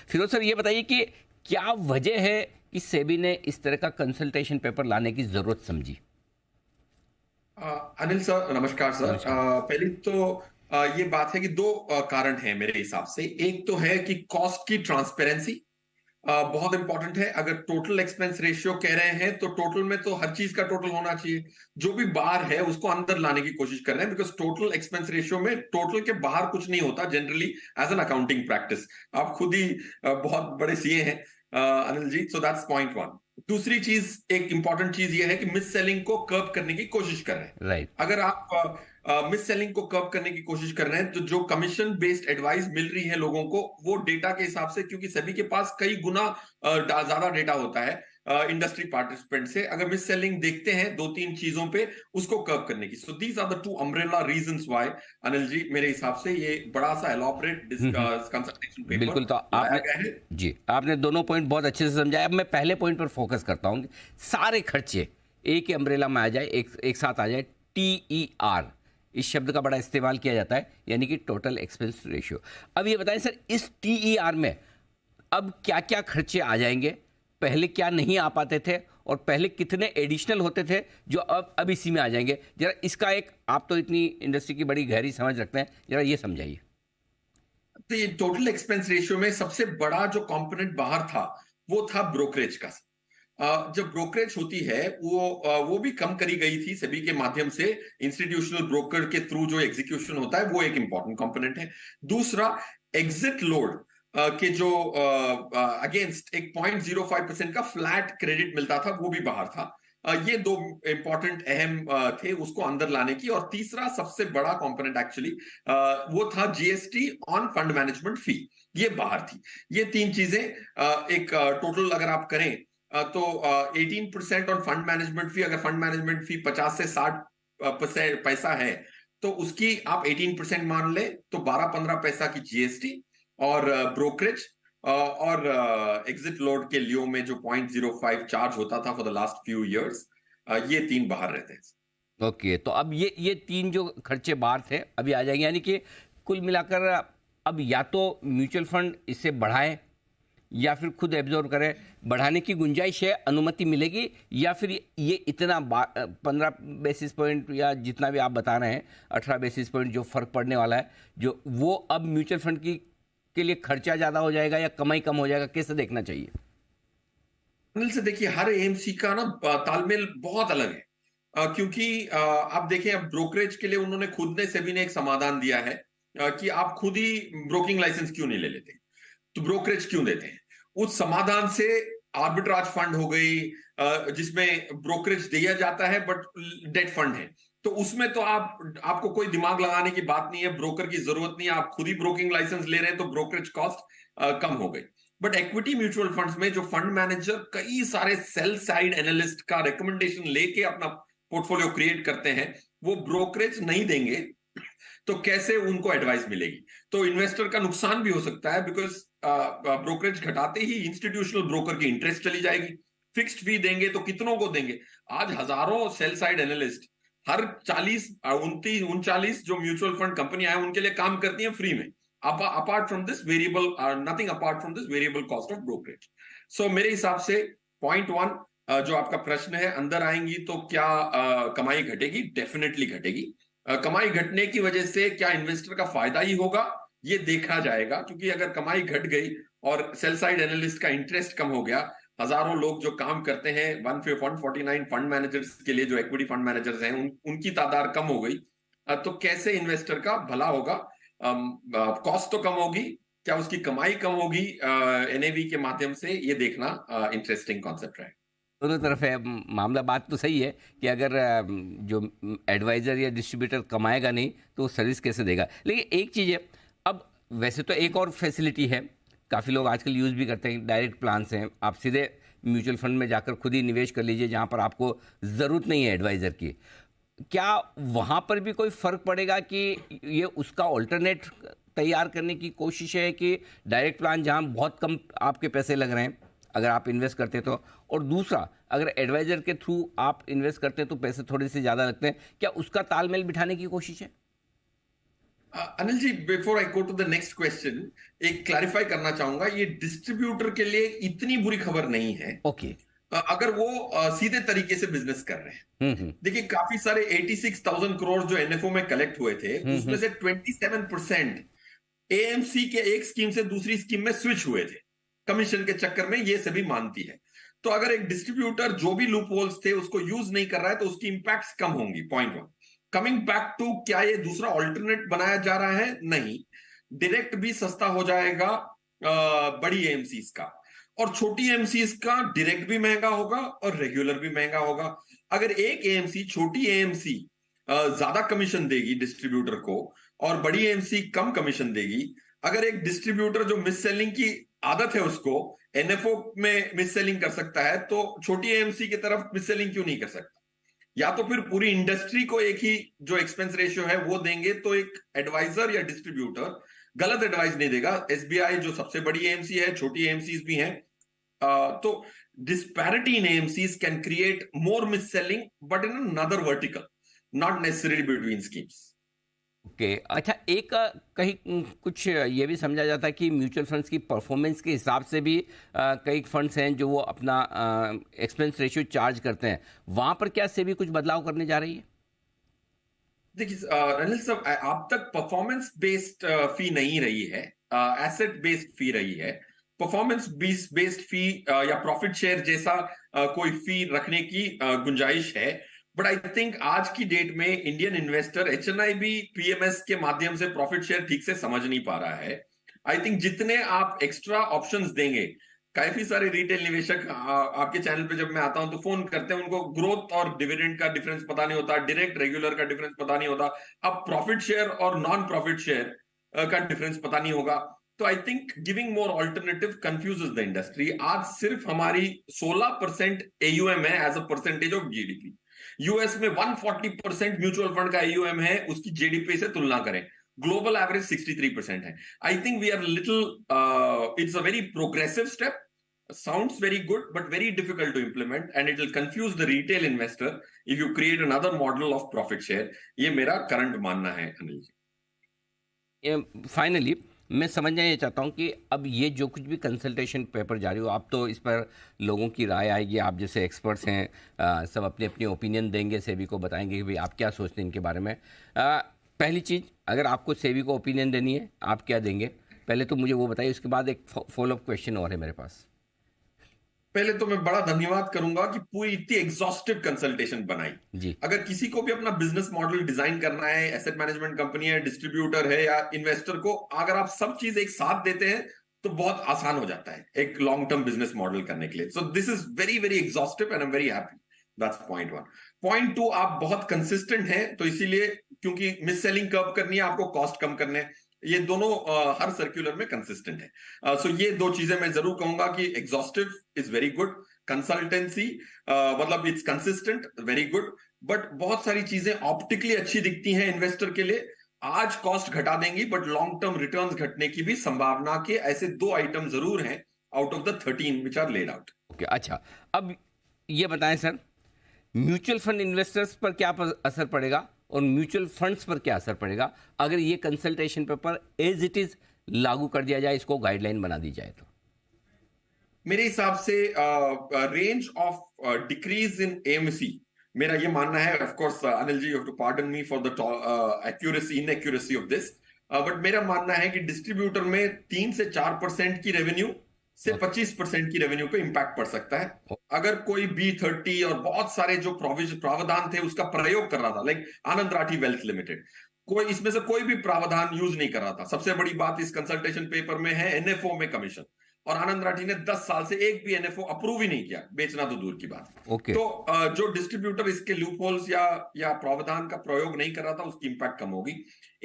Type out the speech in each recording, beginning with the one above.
Firoz sir, ये बताइए कि क्या वजह है कि सेबी ने इस तरह का कंसल्टेशन पेपर लाने की जरूरत समझी? अनिल सर, नमस्कार सर। नमस्कार। पहली तो ये बात है कि दो कारण हैं मेरे हिसाब से। एक तो है कि कॉस्ट की ट्रांसपेरेंसी बहुत इंपॉर्टेंट है। अगर टोटल एक्सपेंस रेशियो कह रहे हैं तो टोटल में तो हर चीज का टोटल होना चाहिए। जो भी बाहर है उसको अंदर लाने की कोशिश कर रहे हैं, बिकॉज टोटल एक्सपेंस रेशियो में टोटल के बाहर कुछ नहीं होता generally as an accounting practice. आप खुद ही बहुत बड़े सीए हैं Anil ji, so that's point one. दूसरी चीज, एक इंपॉर्टेंट चीज ये है कि मिस सेलिंग को कर्व करने की कोशिश कर रहे हैं। राइट। अगर आप मिस सेलिंग को कर्व करने की कोशिश कर रहे हैं तो जो कमीशन बेस्ड एडवाइस मिल रही है लोगों को, वो डेटा के हिसाब से, क्योंकि सभी के पास कई गुना ज्यादा डेटा होता है इंडस्ट्री पार्टिसिपेंट से, अगर मिस सेलिंग देखते हैं दो तीन चीजों पे, उसको कर्व करने की। So these are the two umbrella reasons why Anil ji मेरे हिसाब से ये बड़ा सा एलॉबरेट कंसल्टेशन पेपर बिल्कुल। तो लाया आपने, गया है। जी, आपने दोनों पॉइंट बहुत अच्छे से समझाया। अब मैं पहले पॉइंट पर फोकस करता हूँ। सारे खर्चे एक ही अम्ब्रेला में आ जाए, एक साथ आ जाए। TER इस शब्द का बड़ा इस्तेमाल किया जाता है, यानी कि टोटल एक्सपेंस रेशियो। अब ये बताएं सर, इस TER में अब क्या क्या खर्चे आ जाएंगे? पहले क्या नहीं आ पाते थे, और पहले कितने एडिशनल होते थे जो अब इसी में आ जाएंगे? जरा इसका एक, आप तो इतनी इंडस्ट्री की बड़ी गहरी समझ रखते हैं, जरा ये समझाइए। तो ये टोटल एक्सपेंस रेशियो में सबसे बड़ा जो कंपोनेंट बाहर था वो था ब्रोकरेज का। जब ब्रोकरेज होती है वो भी कम करी गई थी सेबी के माध्यम से। इंस्टीट्यूशनल ब्रोकर के थ्रू जो एग्जीक्यूशन होता है वो एक इंपॉर्टेंट कंपोनेंट है। दूसरा, एग्जिट लोड के जो अगेंस्ट एक 0.05% का फ्लैट क्रेडिट मिलता था, वो भी बाहर था। ये दो इंपॉर्टेंट अहम थे उसको अंदर लाने की। और तीसरा सबसे बड़ा कंपोनेंट एक्चुअली वो था जीएसटी ऑन फंड मैनेजमेंट फी, ये बाहर थी। ये तीन चीजें एक टोटल अगर आप करें तो 18% ऑन फंड मैनेजमेंट फी। अगर फंड मैनेजमेंट फी 50 से 60 पैसा है तो उसकी आप 18% मान ले, तो 12-15 पैसा की जीएसटी और ब्रोकरेज और एग्जिट लोड के लियो में जो 0.05 चार्ज होता था for the last few years, ये तीन बाहर रहते हैं। ओके, तो अब ये तीन जो खर्चे बाहर थे अभी आ जाएंगे, यानी कि कुल मिलाकर अब या तो म्यूचुअल फंड इसे बढ़ाएं या फिर खुद एब्जॉर्व करें। बढ़ाने की गुंजाइश है, अनुमति मिलेगी, या फिर ये इतना 15 बेसिस पॉइंट या जितना भी आप बता रहे हैं, 18 बेसिस पॉइंट जो फर्क पड़ने वाला है, जो वो अब म्यूचुअल फंड की के लिए खर्चा ज़्यादा हो जाएगा या कमाई कम हो जाएगा? कैसे देखना चाहिए? अनिल से देखिए, हर एएमसी का ना तालमेल बहुत अलग है। क्योंकि आप देखें, अब ब्रोकरेज के लिए उन्होंने खुद ने, सेबी ने एक समाधान दिया है कि आप खुद ही ब्रोकिंग लाइसेंस क्यों नहीं ले लेते, तो ब्रोकरेज क्यों देते हैं। उस समाधान से आर्बिट्राज फंड हो गई जिसमें ब्रोकरेज दिया जाता है बट डेट फंड है, तो उसमें तो आपको कोई दिमाग लगाने की बात नहीं है, ब्रोकर की जरूरत नहीं है, आप खुद ही ब्रोकिंग लाइसेंस ले रहे हैं, तो ब्रोकरेज कॉस्ट कम हो गई। बट इक्विटी म्यूचुअल फंड्स में जो फंड मैनेजर कई सारे सेल साइड एनालिस्ट का रिकमेंडेशन लेके अपना पोर्टफोलियो क्रिएट करते हैं, वो ब्रोकरेज नहीं देंगे तो कैसे उनको एडवाइस मिलेगी? तो इन्वेस्टर का नुकसान भी हो सकता है, बिकॉज ब्रोकरेज घटाते ही इंस्टीट्यूशनल ब्रोकर की इंटरेस्ट चली जाएगी। फिक्स्ड फी देंगे तो कितनों को देंगे? आज हजारों सेल साइड एनालिस्ट हर 39 जो म्यूचुअल फंड कंपनियां हैं उनके लिए काम करती हैं फ्री में, apart from this variable, nothing apart from this variable cost of brokerage. So मेरे हिसाब से पॉइंट वन, जो आपका प्रश्न है, अंदर आएंगी तो क्या कमाई घटेगी? डेफिनेटली घटेगी। कमाई घटने की वजह से क्या इन्वेस्टर का फायदा ही होगा, ये देखा जाएगा। क्योंकि अगर कमाई घट गई और सेल साइड एनालिस्ट का इंटरेस्ट कम हो गया, हजारों लोग जो काम करते हैं 149 फंड मैनेजर्स के लिए, जो इक्विटी फंड मैनेजर्स हैं, उनकी तादाद कम हो गई, तो कैसे इन्वेस्टर का भला होगा? कॉस्ट तो कम होगी, क्या उसकी कमाई कम होगी एनएवी के माध्यम से, ये देखना इंटरेस्टिंग कॉन्सेप्ट है। दोनों तरफ है मामला। बात तो सही है कि अगर जो एडवाइज़र या डिस्ट्रीब्यूटर कमाएगा नहीं तो वो सर्विस कैसे देगा? लेकिन एक चीज़ है, अब वैसे तो एक और फैसिलिटी है, काफ़ी लोग आजकल यूज़ भी करते हैं, डायरेक्ट प्लान्स हैं। आप सीधे म्यूचुअल फंड में जाकर खुद ही निवेश कर लीजिए, जहाँ पर आपको ज़रूरत नहीं है एडवाइज़र की। क्या वहाँ पर भी कोई फ़र्क पड़ेगा कि ये उसका ऑल्टरनेट तैयार करने की कोशिश है, कि डायरेक्ट प्लान जहाँ बहुत कम आपके पैसे लग रहे हैं अगर आप इन्वेस्ट करते हैं तो, और दूसरा अगर एडवाइज़र के थ्रू आप इन्वेस्ट करते हैं तो पैसे थोड़े से ज़्यादा लगते हैं, क्या उसका तालमेल बिठाने की कोशिश है? Anil ji, before I go to the next question, एक क्लैरिफाई करना चाहूंगा, ये डिस्ट्रीब्यूटर के लिए इतनी बुरी खबर नहीं है ओके। अगर वो सीधे तरीके से बिजनेस कर रहे हैं। हम्म। देखिए, काफी सारे 86,000 करोड़ जो एनएफओ में कलेक्ट हुए थे, उसमें हम्म। से 27% एएमसी के एक स्कीम से दूसरी स्कीम में स्विच हुए थे कमीशन के चक्कर में, ये सभी मानती है। तो अगर एक डिस्ट्रीब्यूटर जो भी लूप होल्स थे उसको यूज नहीं कर रहा है तो उसकी इंपैक्ट कम होंगी, point one. Coming back to, क्या ये दूसरा ऑल्टरनेट बनाया जा रहा है? नहीं। डायरेक्ट भी सस्ता हो जाएगा बड़ी एएमसीज का, और छोटी एएमसीज का डायरेक्ट भी महंगा होगा और रेगुलर भी महंगा होगा। अगर एक एएमसी, छोटी एएमसी ज्यादा कमीशन देगी डिस्ट्रीब्यूटर को और बड़ी एएमसी कम कमीशन देगी, अगर एक डिस्ट्रीब्यूटर जो मिस सेलिंग की आदत है उसको एनएफओ में मिस सेलिंग कर सकता है, तो छोटी एएमसी की तरफ मिस सेलिंग क्यों नहीं कर सकता? या तो फिर पूरी इंडस्ट्री को एक ही जो एक्सपेंस रेशियो है वो देंगे, तो एक एडवाइजर या डिस्ट्रीब्यूटर गलत एडवाइस नहीं देगा। एसबीआई जो सबसे बड़ी एएमसी है, छोटी एएमसीज भी हैं, तो disparity in AMCs can create more mis-selling, but in another vertical, not necessarily between schemes. Okay, अच्छा, एक कहीं कुछ ये भी समझा जाता है कि म्यूचुअल फंड्स की परफॉर्मेंस के हिसाब से भी कई फंड्स हैं जो वो अपना एक्सपेंस रेशियो चार्ज करते हैं, वहां पर क्या सेबी कुछ बदलाव करने जा रही है? देखिए अनिल साहब, आप तक परफॉर्मेंस बेस्ड फी नहीं रही है, एसेट बेस्ड फी रही है। परफॉर्मेंस बेस्ड फी या प्रॉफिट शेयर जैसा कोई फी रखने की गुंजाइश है, बट आई थिंक आज की डेट में इंडियन इन्वेस्टर एचएनआईबी पीएमएस के माध्यम से प्रॉफिट शेयर ठीक से समझ नहीं पा रहा है। आई थिंक जितने आप एक्स्ट्रा ऑप्शंस देंगे, काफी सारे रिटेल निवेशक आपके चैनल पे जब मैं आता हूं तो फोन करते हैं, उनको ग्रोथ और डिविडेंड का डिफरेंस पता नहीं होता, डायरेक्ट रेगुलर का डिफरेंस पता नहीं होता, अब प्रॉफिट शेयर और नॉन प्रॉफिट शेयर का डिफरेंस पता नहीं होगा। तो I think giving more alternative confuses the industry. आज सिर्फ हमारी 16% एयूएम है as a percentage of GDP. US में 140% म्यूचुअल फंड का एयूएम है, उसकी जीडीपी से तुलना करें, ग्लोबल एवरेज 63% है। I think we are little, it's a very progressive step, sounds very good but very difficult to implement, and it will confuse the retail investor if you create another model of profit share. ये मेरा current मानना है अनिल जी। Finally मैं समझना ये चाहता हूँ कि अब ये जो कुछ भी कंसल्टेशन पेपर जारी हो, आप तो इस पर लोगों की राय आएगी, आप जैसे एक्सपर्ट्स हैं, सब अपनी अपनी ओपिनियन देंगे, सेबी को बताएंगे कि भाई आप क्या सोचते हैं इनके बारे में। पहली चीज़, अगर आपको सेबी को ओपिनियन देनी है, आप क्या देंगे? पहले तो मुझे वो बताइए, उसके बाद एक फॉलोअप क्वेश्चन और है मेरे पास। पहले तो मैं बड़ा धन्यवाद करूंगा कि पूरी इतनी एग्जॉस्टिव कंसल्टेशन बनाई। जी। अगर किसी को भी अपना बिजनेस मॉडल डिजाइन करना है, एसेट मैनेजमेंट कंपनी है, डिस्ट्रीब्यूटर है या इन्वेस्टर को, अगर आप सब चीज एक साथ देते हैं तो बहुत आसान हो जाता है एक लॉन्ग टर्म बिजनेस मॉडल करने के लिए। So this is very very exhaustive and I am very happy. That's point one. Point two, आप बहुत कंसिस्टेंट हैं, तो इसीलिए, क्योंकि मिस सेलिंग कर्व करनी है आपको, कॉस्ट कम करने, ये दोनों हर सर्कुलर में कंसिस्टेंट है। सो ये दो चीजें मैं जरूर कहूंगा कि exhaustive is very good, consultancy मतलब it's consistent, very good, but बहुत सारी चीजें ऑप्टिकली अच्छी दिखती हैं इन्वेस्टर के लिए, आज कॉस्ट घटा देंगी बट लॉन्ग टर्म रिटर्न्स घटने की भी संभावना के ऐसे दो आइटम जरूर हैं out of the 13 which are laid out. Okay, अच्छा, अब ये बताएं सर, म्यूचुअल फंड इन्वेस्टर्स पर क्या असर पड़ेगा और म्यूचुअल फंड्स पर क्या असर पड़ेगा अगर ये consultation paper as it is लागू कर दिया जाए, इसको गाइडलाइन बना दी जाए तो? मेरे हिसाब से range of decrease in AMC, मेरा ये मानना है, of course Anil ji, you have to pardon me for the accuracy inaccuracy of this, but मेरा मानना है कि डिस्ट्रीब्यूटर में 3 से 4% की रेवेन्यू से 25% की रेवेन्यू पे इंपैक्ट पड़ सकता है। अगर कोई B30 और बहुत सारे जो प्रावधान थे उसका प्रयोग कर रहा था, लाइक आनंद राठी वेल्थ लिमिटेड, कोई इसमें से कोई भी प्रावधान यूज नहीं कर रहा था। सबसे बड़ी बात इस कंसल्टेशन पेपर में है एनएफओ में कमीशन, और आनंद राठी ने 10 साल से एक भी एनएफओ अप्रूव ही नहीं किया, बेचना तो दूर की बात। ओके। तो जो डिस्ट्रीब्यूटर इसके लूपहोल्स या प्रावधान का प्रयोग नहीं कर रहा था उसकी इंपैक्ट कम होगी।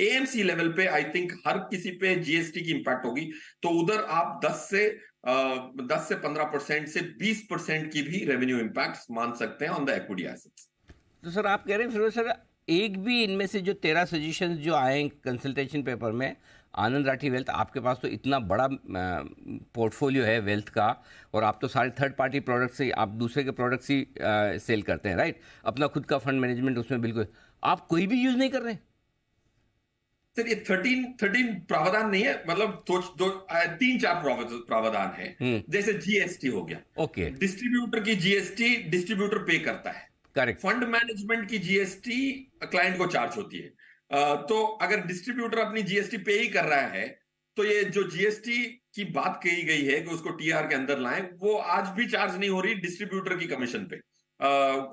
एएमसी लेवल पे आई थिंक हर किसी पे जीएसटी की इंपैक्ट होगी, तो उधर आप 10 से 15% से 20% की भी रेवेन्यू इंपैक्ट मान सकते हैं ऑन द इक्विटी एसेट्स। तो सर आप कह रहे हैं फिर सर, एक भी इनमें से जो 13 सजेशंस जो आए कंसल्टेशन पेपर में, आनंद राठी वेल्थ, आपके पास तो इतना बड़ा पोर्टफोलियो है वेल्थ का, और आप तो सारे थर्ड पार्टी प्रोडक्ट्स से, आप दूसरे के प्रोडक्ट्स ही सेल करते हैं, राइट? अपना खुद का फंड मैनेजमेंट उसमें बिल्कुल आप कोई भी यूज़ नहीं कर रहे हैं? सर ये 13 प्रावधान नहीं है, मतलब दो 3-4 प्रावधान है। हम्म। जैसे जीएसटी हो गया, ओके। डिस्ट्रीब्यूटर की जीएसटी डिस्ट्रीब्यूटर पे करता है। करेक्ट। फंड मैनेजमेंट की जीएसटी क्लाइंट को चार्ज होती है। तो अगर डिस्ट्रीब्यूटर अपनी जीएसटी पे ही कर रहा है, तो ये जो जीएसटी की बात कही गई है कि उसको टीआर के अंदर लाएं, वो आज भी चार्ज नहीं हो रही डिस्ट्रीब्यूटर की कमीशन पे,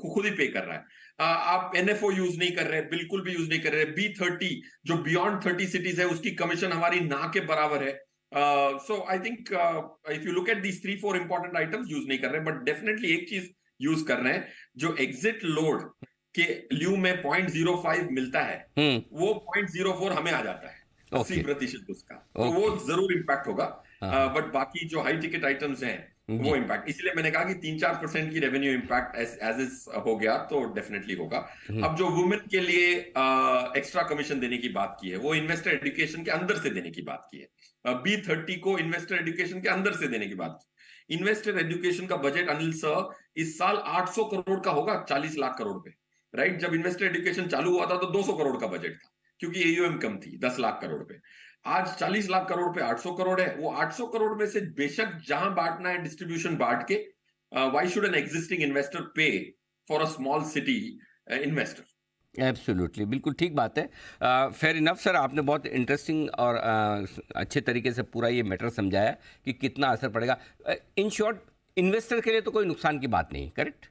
खुद ही पे कर रहा है। आप एनएफओ यूज नहीं कर रहे, बिल्कुल भी यूज नहीं कर रहे। B30 जो बियॉन्ड 30 सिटीज है, उसकी कमीशन हमारी ना के बराबर है। So I think if you look at these 3-4 important items, use नहीं कर रहे, बट डेफिनेटली एक चीज यूज कर रहे हैं, जो एग्जिट लोड के ल्यू में 0.05 मिलता है, वो 0.04 हमें आ जाता है, ओके। 80% उसका। तो वो ओके। जरूर इम्पैक्ट होगा। हाँ हाँ। बट बाकी जो हाई टिकट आइटम्स हैं, वो जी। इम्पैक्ट, इसलिए मैंने कहा कि 3-4% की रेवेन्यू इम्पैक्ट एज इज हो गया तो डेफिनेटली होगा। हम्म। अब जो वुमेन के लिए एक्स्ट्रा कमीशन देने की बात की है, वो इन्वेस्टर एजुकेशन के अंदर से देने की बात की है। B30 को इन्वेस्टर एजुकेशन के अंदर से देने की बात की। इन्वेस्टर एजुकेशन का बजट, अनिल सर, इस साल 800 करोड़ का होगा, 40 लाख करोड़ पे। राइट, जब इन्वेस्टर एजुकेशन चालू हुआ था तो 200 करोड़ का बजट था, क्योंकि एयूएम कम थी 10 लाख करोड़ पे। आज 40 लाख करोड़ पे 800 करोड़ है। वो 800 करोड़ में से बेशक जहां बांटना है डिस्ट्रीब्यूशन बांट के, why should an existing investor pay for a small city investor? Absolutely, बिल्कुल ठीक बात है। फेयर इनफ सर, आपने बहुत इंटरेस्टिंग और अच्छे तरीके से पूरा ये मैटर समझाया कि कितना असर पड़ेगा। इन शॉर्ट, इन्वेस्टर के लिए तो कोई नुकसान की बात नहीं, करेक्ट?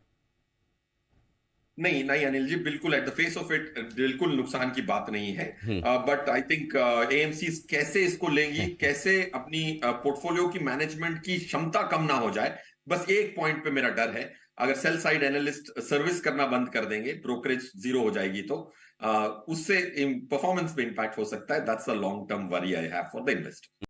नहीं नहीं अनिल जी, बिल्कुल at the face of it बिल्कुल नुकसान की बात नहीं है। हम्म। बट आई थिंक एएमसी कैसे इसको लेंगी, कैसे अपनी पोर्टफोलियो की मैनेजमेंट की क्षमता कम ना हो जाए, बस एक पॉइंट पे मेरा डर है। अगर सेल साइड एनालिस्ट सर्विस करना बंद कर देंगे, ब्रोकरेज जीरो हो जाएगी, तो उससे परफॉर्मेंस पे इंपैक्ट हो सकता है। That's a long term worry I have for the investor.